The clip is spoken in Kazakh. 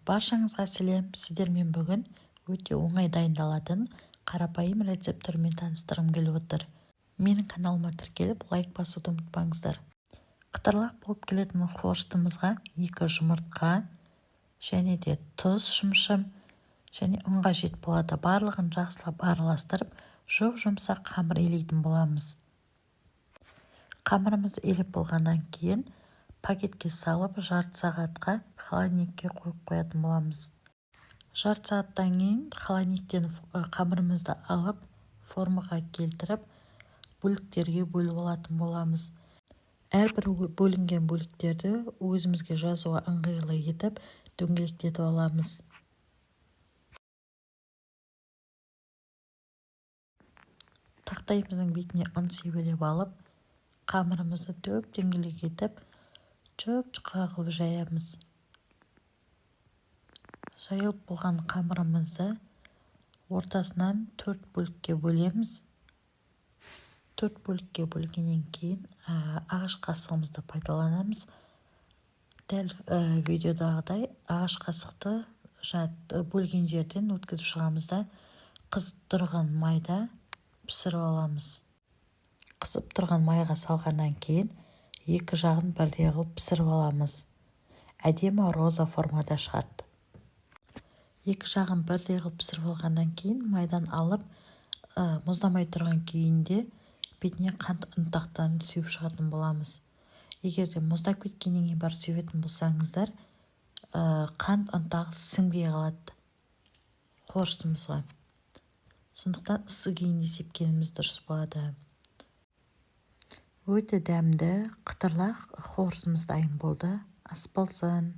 Баршаңызға сәлем. Сіздермен бүгін өте оңай дайындалатын қарапайым рецептормен таныстырғым келіп отыр. Менің каналыма тіркеліп лайк басуды ұмытпаңыздар. Қытырлақ болып келетін қуыршақтымызға 2 жұмыртқа және де тұз, шымшым және ұн қажет болады. Барлығын жақсылап араластырып, жұмсақ қамыр илейтін боламыз. Қамырымызды илеп болғаннан кейін пакетке салып жарты сағатқа холодильникке қойып қоятын боламыз. Жарты сағаттан кейін холодильниктен қамырымызды алып формаға келтіріп бөліктерге бөліп алатын боламыз. Әрбір бөлінген бөліктерді өзімізге жазуға ыңғайлы етіп дөңгелектетіп аламыз. Тақтайымыздың бетіне ұн себелеп алып, қамырымызды дөңгелек етіп, жұқа қылып жаямыз. Жайылып болған қамырымызды ортасынан 4 бөлікке бөлеміз. 4 бөлікке бөлгеннен кейін ағаш қасығымызды пайдаланамыз. Дәл видеодағыдай ағаш қасықты бөлген жерден өткізіп шығамыз да қызып тұрған майда пісіріп аламыз. Қызып тұрған майға салғаннан кейін екі жағын бірдей қылып пісіріп аламыз. Әдемі роза формада шығады. Екі жағын бірдей қылып пісіріп алғаннан кейін майдан алып, мұздамай тұрған күйінде бетіне қант ұнтақтан сүйіп шығатын боламыз. Егер де мұздап кеткеннен кейін барып сүйетін болсаңыздар, қант ұнтағы сіңбей қалады қуыршағымызға. Сондықтан ысы күйінде сепкеніміз дұрыс болады. Өте дәмді, қытырлақ қуыршағымыз дайын болды. Ас болсын.